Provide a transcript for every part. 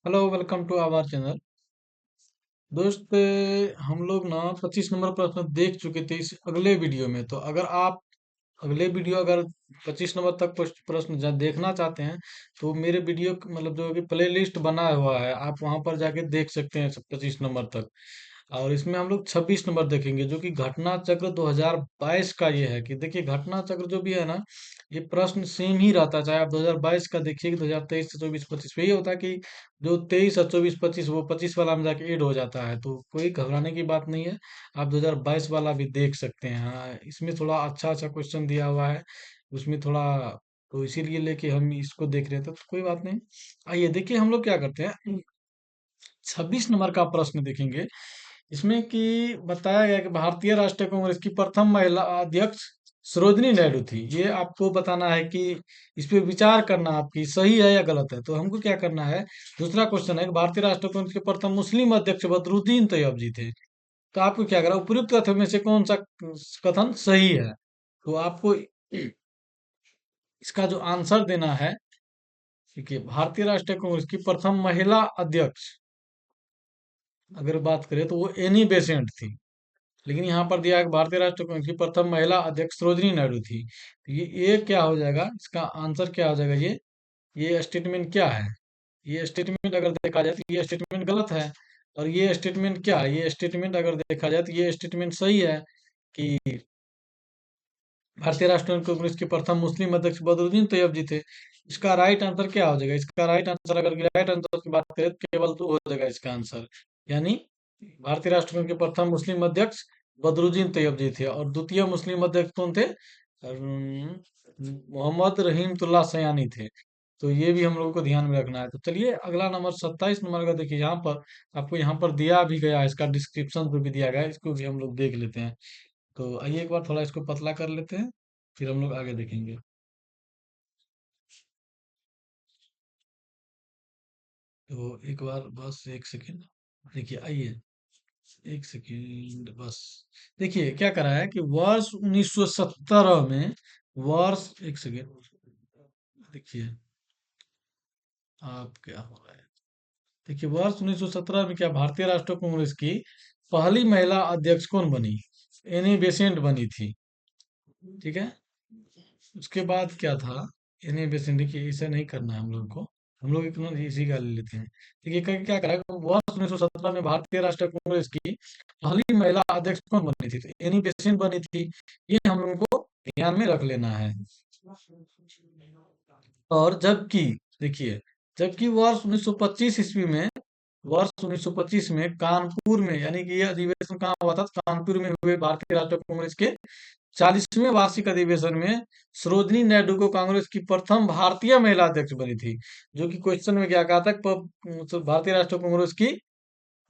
Hello, welcome to our channel. दोस्त, हम लोग ना 25 नंबर प्रश्न देख चुके थे इस अगले वीडियो में। तो अगर आप अगले वीडियो 25 नंबर तक प्रश्न देखना चाहते हैं तो मेरे वीडियो मतलब जो कि प्ले लिस्ट बना हुआ है, आप वहां पर जाके देख सकते हैं 25 नंबर तक। और इसमें हम लोग 26 नंबर देखेंगे, जो कि घटना चक्र 2022 का ये है। कि देखिए, घटना चक्र जो भी है ना, ये प्रश्न सेम ही रहता है, चाहे आप 2022 का देखिए कि 2023 से 24 25 पे। ये होता है कि जो 23 और 24 25 वो 25 वाला में जाके ऐड हो जाता है, तो कोई घबराने की बात नहीं है। आप 2022 वाला भी देख सकते हैं। हाँ, इसमें थोड़ा अच्छा अच्छा क्वेश्चन दिया हुआ है उसमें थोड़ा, तो इसीलिए लेके हम इसको देख रहे थे, तो कोई बात नहीं। आइए देखिए, हम लोग क्या करते हैं। 26 नंबर का प्रश्न देखेंगे। इसमें कि बताया गया कि भारतीय राष्ट्रीय कांग्रेस की प्रथम महिला अध्यक्ष सरोजिनी नायडू थी। ये आपको बताना है कि इस पे विचार करना आपकी सही है या गलत है। तो हमको क्या करना है। दूसरा क्वेश्चन है कि भारतीय राष्ट्रीय कांग्रेस के प्रथम मुस्लिम अध्यक्ष बदरुद्दीन तैयब जी थे। तो आपको क्या करना, उपयुक्त कथन में से कौन सा कथन सही है। तो आपको इसका जो आंसर देना है, देखिए, भारतीय राष्ट्रीय कांग्रेस की प्रथम महिला अध्यक्ष अगर बात करें तो वो एनी बेसेंट थी। लेकिन यहाँ पर दिया है कि भारतीय राष्ट्रीय कांग्रेस की प्रथम महिला अध्यक्ष सरोजिनी नायडू थी। तो ये क्या हो जाएगा, इसका आंसर क्या हो जाएगा। ये स्टेटमेंट क्या है। ये स्टेटमेंट अगर देखा जाए तो ये स्टेटमेंट गलत है। और ये स्टेटमेंट क्या है, ये स्टेटमेंट अगर देखा जाए तो ये स्टेटमेंट सही है कि भारतीय राष्ट्रीय कांग्रेस के प्रथम मुस्लिम अध्यक्ष बदरुद्दीन तैयब जी थे। इसका राइट आंसर क्या हो जाएगा। इसका राइट आंसर, अगर राइट आंसर की बात करें तो केवल दो हो जाएगा इसका आंसर। यानी भारतीय राष्ट्र कांग्रेस के प्रथम मुस्लिम अध्यक्ष बदरुद्दीन तैयब जी थे, और द्वितीय मुस्लिम अध्यक्ष कौन थे। मोहम्मद रहीमतुल्लाह सयानी थे। तो ये भी हम लोगों को ध्यान में रखना है। तो चलिए, अगला नंबर 27 नंबर का देखिए। यहाँ पर आपको यहाँ पर दिया भी गया है, इसका डिस्क्रिप्शन पे भी दिया गया है, इसको भी हम लोग देख लेते हैं। तो आइए एक बार थोड़ा इसको पतला कर लेते हैं, फिर हम लोग आगे देखेंगे। तो एक बार बस एक सेकेंड, देखिए, आइए एक सेकेंड बस। देखिए क्या करा है कि वर्ष 1917 में, वर्ष एक सेकेंड, देखिए आप क्या हो रहा है। देखिए, वर्ष 1917 में क्या भारतीय राष्ट्रीय कांग्रेस की पहली महिला अध्यक्ष कौन बनी। एनी बेसेंट बनी थी। ठीक है। उसके बाद क्या था। एनी बेसेंट, देखिए इसे नहीं करना है हम लोग को। हम लोग एक ना इसी का ले लेते हैं। देखिए क्या करा है, वर्ष 1917 में भारतीय राष्ट्रीय कांग्रेस की पहली महिला अध्यक्ष कौन बनी थी। तो एनी बेसेंट बनी थी। ये हम लोगों को ध्यान में रख लेना है। और जबकि, देखिए, जबकि वर्ष 1925 ईस्वी में, वर्ष 1925 में कानपुर में, यानी कि ये अधिवेशन कहाँ हुआ था, तो कानपुर में हुए भारतीय राष्ट्रीय कांग्रेस के 40वें वार्षिक अधिवेशन में सरोजिनी नायडू को कांग्रेस की प्रथम भारतीय महिला अध्यक्ष बनी थी। जो कि क्वेश्चन में क्या कहा था, भारतीय राष्ट्रीय कांग्रेस की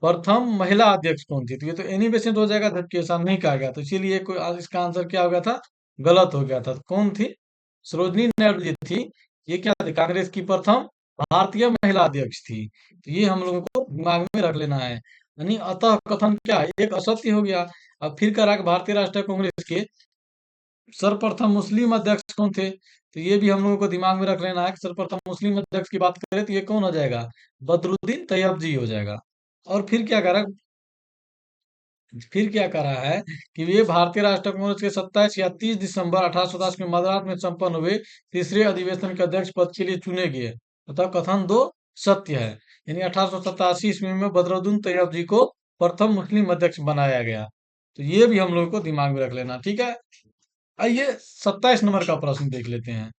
प्रथम महिला अध्यक्ष कौन थी। तो ये तो एनी बेसेंट हो जाएगा, जबकि ऐसा नहीं कहा गया। तो इसीलिए इसका आंसर क्या हो गया था, गलत हो गया था। तो कौन थी, सरोजिनी नायडू जी थी। ये क्या थी, कांग्रेस की प्रथम भारतीय महिला अध्यक्ष थी। तो ये हम लोगों को दिमाग में रख लेना है। यानी अतः कथन क्या है, एक असत्य हो गया। अब फिर कह रहा है कि भारतीय राष्ट्रीय कांग्रेस के सर्वप्रथम मुस्लिम अध्यक्ष कौन थे। तो ये भी हम लोगों को दिमाग में रख लेना है कि सर्वप्रथम मुस्लिम अध्यक्ष की बात करें तो ये कौन हो जाएगा, बदरुद्दीन तैयब जी हो जाएगा। और फिर क्या कह रहा है कि ये भारतीय राष्ट्रीय कांग्रेस के 27 या 30 दिसंबर 1887 में मद्रास में संपन्न हुए तीसरे अधिवेशन के अध्यक्ष पद के लिए चुने गए। अतः कथन दो सत्य है। यानी 1887 ईस्वी में बदरुद्दीन तैयब जी को प्रथम मुस्लिम अध्यक्ष बनाया गया। तो ये भी हम लोगों को दिमाग में रख लेना, ठीक है। आइए 27 नंबर का प्रश्न देख लेते हैं।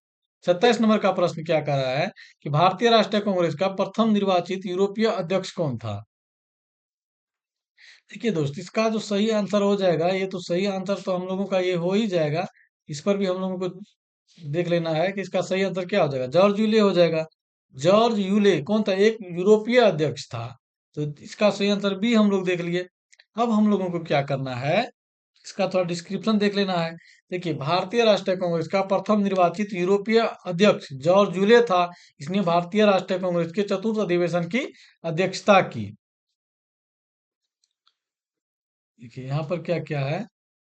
27 नंबर का प्रश्न क्या कह रहा है कि भारतीय राष्ट्रीय कांग्रेस का प्रथम निर्वाचित यूरोपीय अध्यक्ष कौन था। देखिए दोस्त, इसका जो सही आंसर हो जाएगा, ये तो सही आंसर तो हम लोगों का ये हो ही जाएगा। इस पर भी हम लोगों को देख लेना है कि इसका सही आंसर क्या हो जाएगा। जॉर्ज यूले हो जाएगा। जॉर्ज यूले कौन था, एक यूरोपीय अध्यक्ष था। तो इसका सही आंसर भी हम लोग देख लिए। अब हम लोगों को क्या करना है, इसका थोड़ा डिस्क्रिप्शन देख लेना है। देखिए, भारतीय राष्ट्रीय कांग्रेस का प्रथम निर्वाचित यूरोपीय अध्यक्ष जॉर्ज यूले था। इसने भारतीय राष्ट्रीय कांग्रेस के चतुर्थ अधिवेशन की अध्यक्षता की। देखिए यहाँ पर क्या क्या है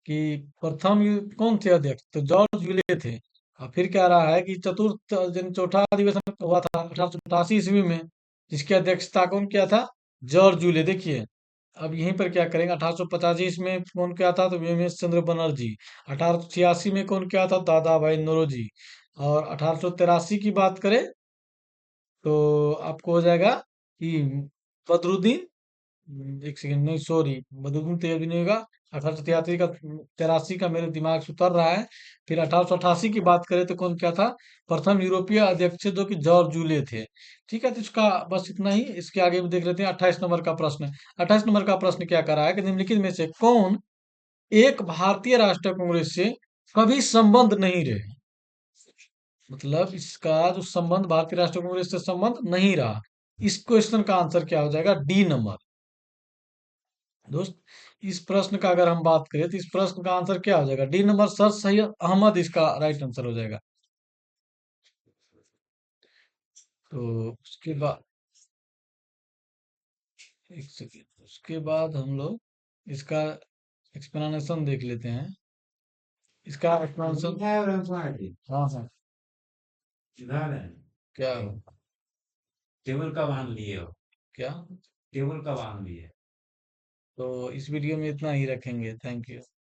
कि प्रथम कौन थे अध्यक्ष, तो जॉर्ज विले थे। और फिर क्या रहा है कि चतुर्थ चौथा अधिवेशन हुआ था 1888 ईस्वी में। जिसकी अध्यक्षता कौन किया था? जॉर्ज जूले। देखिए, अब यहीं पर क्या करेंगे, 1885 में कौन किया था? तो वीएमएस चंद्र बनर्जी। 1886 में कौन किया था? दादा भाई नौरोजी। और 1883 की बात करें तो आपको हो जाएगा कि बदरुद्दीन, एक सेकंड, नहीं सॉरी, बदरुद्दीन तैयबी नहीं होगा। 1883 का, 83 का मेरे दिमाग से उतर रहा है। फिर 1888 की बात करें तो कौन क्या था? प्रथम यूरोपीय अध्यक्ष जो कि जॉर्ज जूले थे। ठीक है, तो इसका बस इतना ही। इसके आगे भी देख लेते हैं 28 नंबर का प्रश्न। 28 नंबर का प्रश्न क्या कर रहा है कि निम्नलिखित में से कौन एक भारतीय राष्ट्रीय कांग्रेस से कभी संबंध नहीं रहे? मतलब इसका जो संबंध भारतीय राष्ट्रीय कांग्रेस से संबंध नहीं रहा। इस क्वेश्चन का आंसर क्या हो जाएगा? D number. दोस्त, इस प्रश्न का अगर हम बात करें तो इस प्रश्न का आंसर क्या हो जाएगा? D number. Sir Syed Ahmad इसका राइट आंसर हो जाएगा। तो उसके बाद, एक सेकेंड, उसके बाद हम लोग इसका एक्सप्लेनेशन देख लेते हैं। इसका एक्सप्लेनेशन, हाँ हाँ, क्या टेबल का बांध लिए हो? क्या? टेबल का बांध लिए? तो इस वीडियो में इतना ही रखेंगे। Thank you.